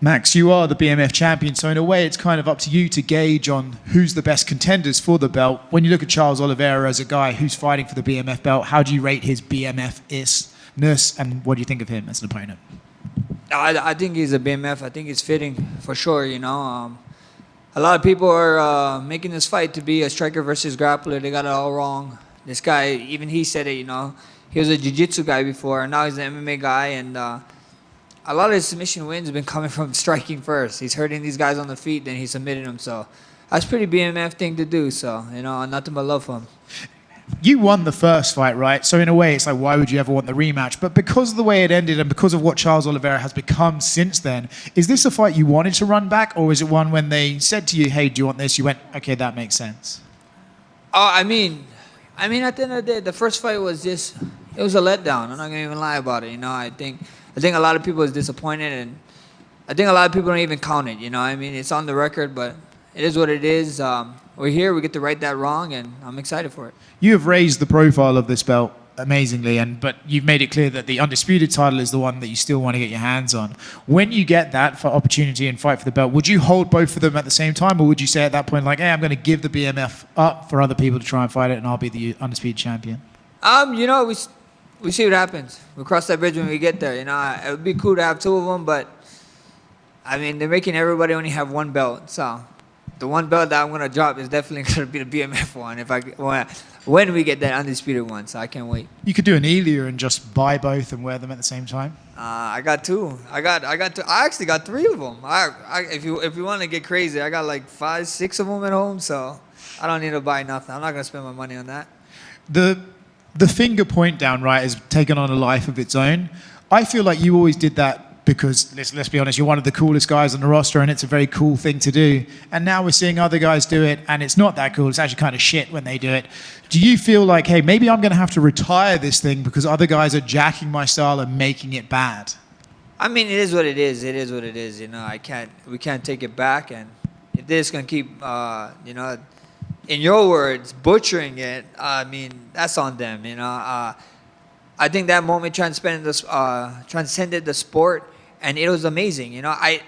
Max, you are the BMF champion, so in a way it's kind of up to you to gauge on who's the best contenders for the belt. When you look at Charles Oliveira as a guy who's fighting for the BMF belt, how do you rate his BMF-ness, and what do you think of him as an opponent? I think he's a BMF. I think he's fitting for sure, you know. A lot of people are making this fight to be a striker versus grappler. They got it all wrong. This guy, even he said it, you know. He was a jiu-jitsu guy before, and now he's an MMA guy, and a lot of his submission wins have been coming from striking first. He's hurting these guys on the feet, then he submitted them. So that's pretty BMF thing to do. So, you know, nothing but love for him. You won the first fight, right? So in a way, it's like, why would you ever want the rematch? But because of the way it ended and because of what Charles Oliveira has become since then, is this a fight you wanted to run back, or is it one when they said to you, hey, do you want this? You went, okay, that makes sense. I mean, at the end of the day, the first fight was just, it was a letdown. I'm not going to even lie about it. You know, I think a lot of people was disappointed, and I think a lot of people don't even count it. You know, I mean, it's on the record, but it is what it is. We're here. We get to right that wrong, and I'm excited for it. You have raised the profile of this belt amazingly, but you've made it clear that the undisputed title is the one that you still want to get your hands on. When you get that for opportunity and fight for the belt, would you hold both of them at the same time, or would you say at that point, like, hey, I'm going to give the BMF up for other people to try and fight it, and I'll be the undisputed champion? You know, we see what happens. We'll cross that bridge when we get there. You know, it would be cool to have two of them, but I mean, they're making everybody only have one belt. So the one belt that I'm gonna drop is definitely gonna be the BMF one when we get that undisputed one. So I can't wait. You could do an Elia and just buy both and wear them at the same time. I got two. I got two. I actually got three of them. If you want to get crazy, I got like 5, 6 of them at home. So I don't need to buy nothing. I'm not gonna spend my money on that. The finger point down, right, has taken on a life of its own. I feel like you always did that because, let's be honest, you're one of the coolest guys on the roster, and it's a very cool thing to do. And now we're seeing other guys do it, and it's not that cool. It's actually kind of shit when they do it. Do you feel like, hey, maybe I'm going to have to retire this thing because other guys are jacking my style and making it bad? I mean, it is what it is. It is what it is. You know, we can't take it back, and if they're just gonna keep, you know, in your words, butchering it, I mean, that's on them, you know. I think that moment transcended the sport, and it was amazing. You know, I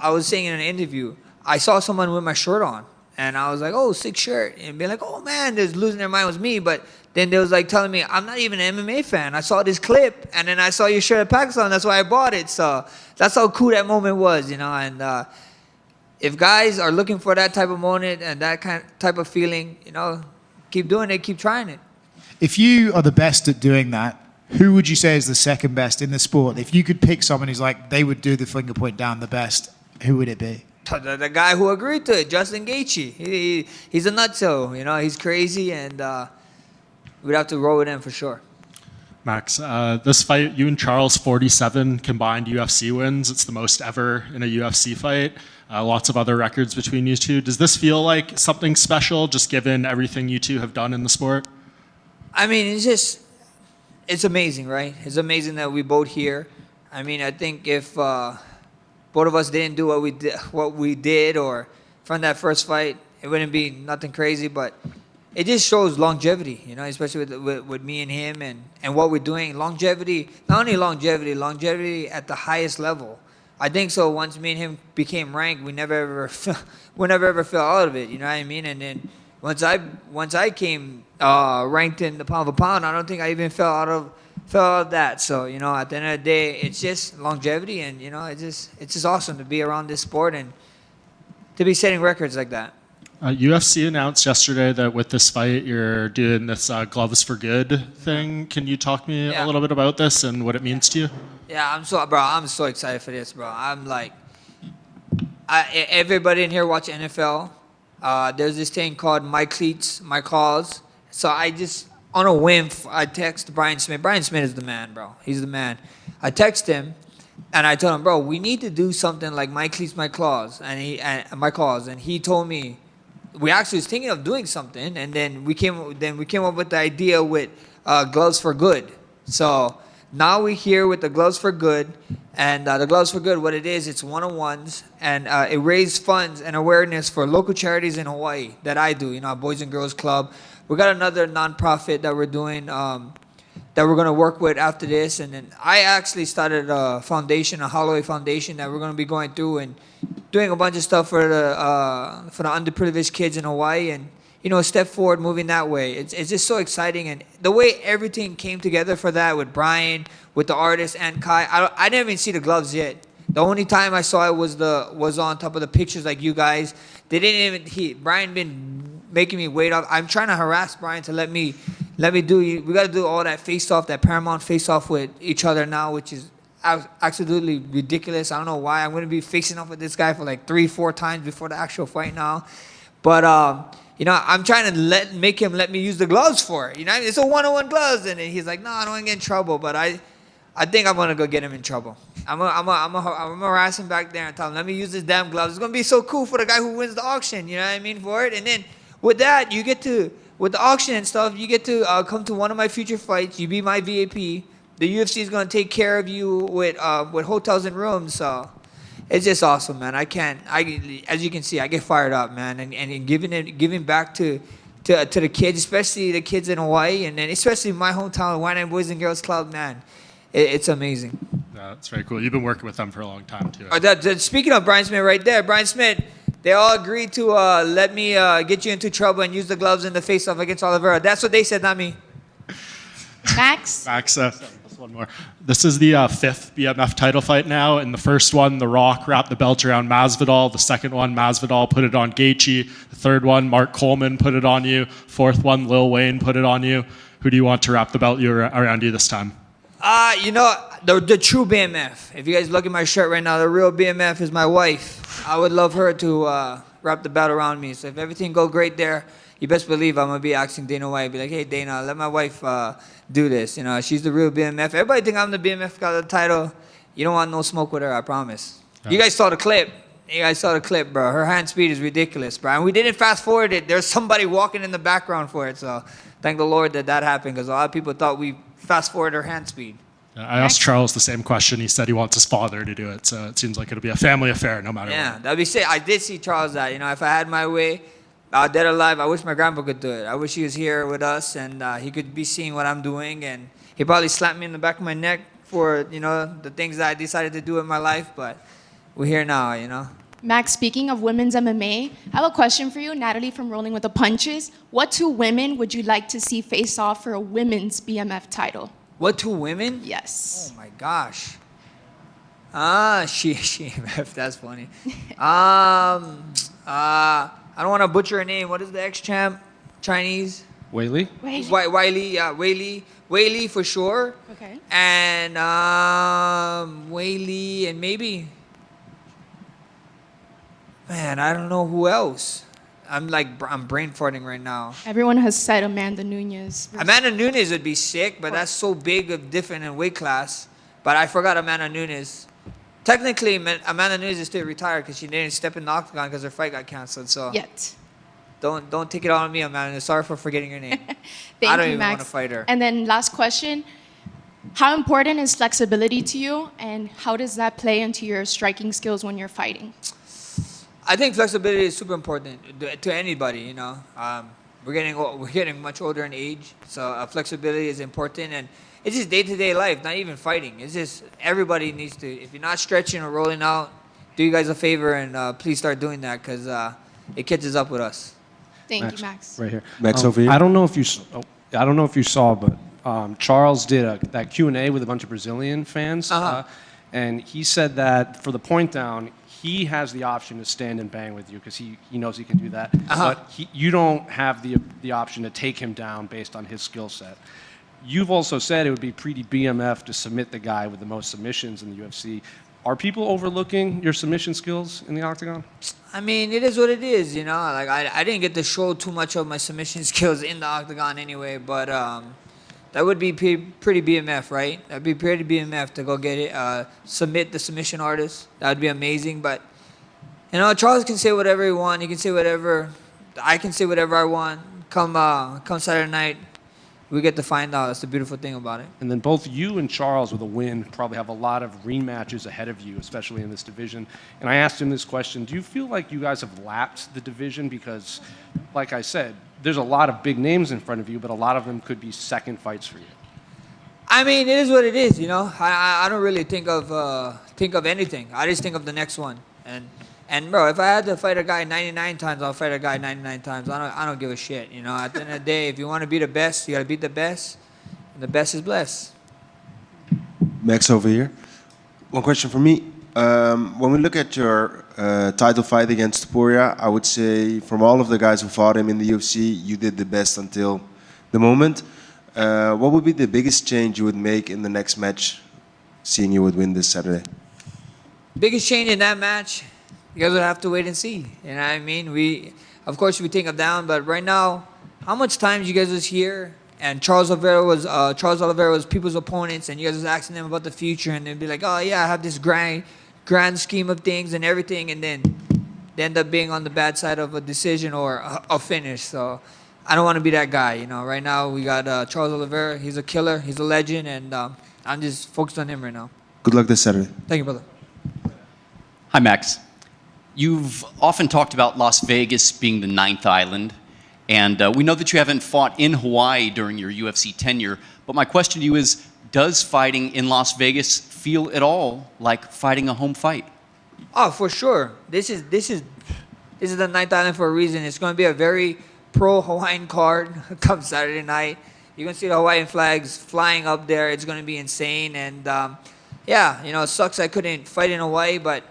was saying in an interview, I saw someone with my shirt on, and I was like, oh, sick shirt. And be like, oh, man, they're losing their mind was me. But then they was like telling me, I'm not even an MMA fan. I saw this clip, and then I saw your shirt at Pakistan. That's why I bought it. So that's how cool that moment was, you know. And if guys are looking for that type of moment and that type of feeling, you know, keep doing it, keep trying it. If you are the best at doing that, who would you say is the second best in the sport? If you could pick someone who's like, they would do the finger point down the best, who would it be? The guy who agreed to it, Justin Gaethje. He's a nutso, you know, he's crazy, and we'd have to roll with him for sure. Max, this fight, you and Charles, 47 combined UFC wins. It's the most ever in a UFC fight. Lots of other records between you two. Does this feel like something special, just given everything you two have done in the sport? I mean, it's amazing, right? It's amazing that we both here. I mean, I think if both of us didn't do what we did, or from that first fight, it wouldn't be nothing crazy. But it just shows longevity, you know, especially with me and him and what we're doing. Longevity, not only longevity at the highest level. I think so. Once me and him became ranked, we never ever fell out of it. You know what I mean? And then once I came ranked in the pound for pound, I don't think I even fell out of that. So, you know, at the end of the day, it's just longevity, and you know, it's just awesome to be around this sport and to be setting records like that. UFC announced yesterday that with this fight, you're doing this gloves for good thing. Can you talk me a little bit about this and what it means to you? Yeah, I'm so excited for this, bro. I'm like, everybody in here watch NFL. There's this thing called My Cleats, My Calls. So I just, on a whim, I text Brian Smith. Brian Smith is the man, bro. He's the man. I text him, and I told him, bro, we need to do something like My Cleats, My Claws, and My Calls. And he told me, we actually was thinking of doing something, and then we came up with the idea with Gloves for Good. So now we're here with the Gloves for Good, and the Gloves for Good, what it is, it's one-on-ones, and it raises funds and awareness for local charities in Hawaii that I do, you know, Boys and Girls Club. We got another nonprofit that we're doing that we're gonna work with after this. And then I actually started a foundation, a Holloway Foundation, that we're gonna be going through and doing a bunch of stuff for the underprivileged kids in Hawaii, and step forward, moving that way. It's just so exciting, and the way everything came together for that with Brian, with the artist and Kai. I didn't even see the gloves yet. The only time I saw it was on top of the pictures, like you guys. They didn't even. Brian been making me wait up. I'm trying to harass Brian to let me do. We got to do all that face off, that Paramount face off with each other now, which is absolutely ridiculous. I don't know why. I'm going to be facing off with this guy for like 3-4 times before the actual fight now. But I'm trying to make him let me use the gloves for it. It's a one-on-one gloves, and he's like, no, I don't want to get in trouble. But I think I'm gonna go get him in trouble. I'm gonna harass him back there and tell him, let me use this damn gloves. It's gonna be so cool for the guy who wins the auction. You know what I mean, for it. And then with that, you get to, with the auction and stuff, you get to come to one of my future fights. You be my VIP. The UFC is gonna take care of you with hotels and rooms. So it's just awesome, man. As you can see, I get fired up, man, and giving back to the kids, especially the kids in Hawaii, and then especially my hometown, Waianae Boys and Girls Club, man. It's amazing. Yeah, that's very cool. You've been working with them for a long time, too. Speaking of Brian Smith right there, Brian Smith, they all agreed to let me get you into trouble and use the gloves in the face-off against Oliveira. That's what they said, not me. Max? Max, one more. This is the 5th BMF title fight now. In the first one, The Rock wrapped the belt around Masvidal. The second one, Masvidal put it on Gaethje. The third one, Mark Coleman put it on you. Fourth one, Lil Wayne put it on you. Who do you want to wrap the belt around you this time? The true BMF. If you guys look at my shirt right now, the real BMF is my wife. I would love her to wrap the belt around me. So if everything go great there, you best believe I'm gonna be asking Dana White, be like, hey Dana, let my wife do this. She's the real BMF. Everybody think I'm the BMF, got the title. You don't want no smoke with her, I promise. Yeah. You guys saw the clip. Bro. Her hand speed is ridiculous, bro. And we didn't fast forward it. There's somebody walking in the background for it. So thank the Lord that happened, because a lot of people thought we fast forward her hand speed. I asked Charles the same question. He said he wants his father to do it. So it seems like it'll be a family affair no matter what. Yeah, that'd be sick. I did see Charles that. If I had my way, dead or alive, I wish my grandpa could do it. I wish he was here with us and he could be seeing what I'm doing. And he probably slapped me in the back of my neck for, the things that I decided to do in my life. But we're here now, Max, speaking of women's MMA, I have a question for you. Natalie from Rolling with the Punches. What 2 women would you like to see face off for a women's BMF title? What 2 women? Yes. Oh my gosh. That's funny. I don't want to butcher her name. What is the ex-champ? Chinese? Weili? Weili, yeah, Weili for sure. Okay. And Weili and maybe, man, I don't know who else. I'm brain farting right now. Everyone has said Amanda Nunes. Amanda Nunes would be sick, but that's so big of different in weight class. But I forgot Amanda Nunes. Technically, Amanda Nunes is still retired because she didn't step in the octagon because her fight got canceled. So Yet. Don't take it on me, Amanda. Sorry for forgetting your name. I don't even want to fight her. And then last question. How important is flexibility to you, and how does that play into your striking skills when you're fighting? I think flexibility is super important to anybody. We're getting much older in age, so flexibility is important, and it's just day-to-day life, not even fighting. It's just everybody needs to. If you're not stretching or rolling out, do you guys a favor and please start doing that, because it catches up with us. Thank you, Max. Right here, Max over here. I don't know if you saw, but Charles did that Q&A with a bunch of Brazilian fans, and he said that for the point down, he has the option to stand and bang with you because he knows he can do that. But you don't have the option to take him down based on his skill set. You've also said it would be pretty BMF to submit the guy with the most submissions in the UFC. Are people overlooking your submission skills in the octagon? I mean, it is what it is, I didn't get to show too much of my submission skills in the octagon anyway, but that would be pretty BMF, right? That'd be pretty BMF to go get it, submit the submission artist. That would be amazing. But, Charles can say whatever he wants. He can say whatever. I can say whatever I want. Come Saturday night, we get to find out. That's the beautiful thing about it. And then both you and Charles with a win probably have a lot of rematches ahead of you, especially in this division. And I asked him this question, do you feel like you guys have lapped the division? Because, like I said, there's a lot of big names in front of you, but a lot of them could be second fights for you. I mean, it is what it is, you know. I don't really think of anything. I just think of the next one. And bro, if I had to fight a guy 99 times, I'll fight a guy 99 times. I don't give a shit, you know. At the end of the day, if you want to be the best, you got to beat the best. And the best is blessed. Max over here. One question for me. When we look at your title fight against Topuria, I would say from all of the guys who fought him in the UFC, you did the best until the moment. What would be the biggest change you would make in the next match, seeing you would win this Saturday? Biggest change in that match, you guys would have to wait and see. You know what I mean? Of course, we take him down, but right now, how much time you guys was here? And Charles Oliveira was people's opponents, and you guys was asking them about the future, and they'd be like, "Oh yeah, I have this grand scheme of things and everything," and then they end up being on the bad side of a decision or a finish. So I don't want to be that guy, you know. Right now we got Charles Oliveira. He's a killer. He's a legend, and I'm just focused on him right now. Good luck this Saturday. Thank you, brother. Hi, Max. You've often talked about Las Vegas being the ninth island, and we know that you haven't fought in Hawaii during your UFC tenure, but my question to you is, does fighting in Las Vegas feel at all like fighting a home fight? Oh, for sure. This is the ninth island for a reason. It's going to be a very pro-Hawaiian card come Saturday night. You're going to see the Hawaiian flags flying up there. It's going to be insane. And, yeah, you know, it sucks I couldn't fight in Hawaii, but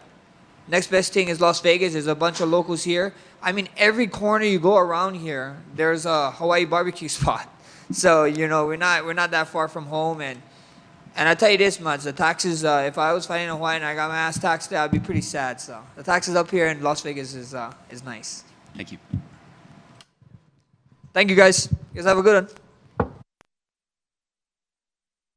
next best thing is Las Vegas. There's a bunch of locals here. I mean, every corner you go around here, there's a Hawaii barbecue spot. So, you know, we're not that far from home. And I tell you this much, the taxes, if I was fighting in Hawaii and I got my ass taxed there, I'd be pretty sad. So the taxes up here in Las Vegas is nice. Thank you. Thank you, guys. You guys have a good one.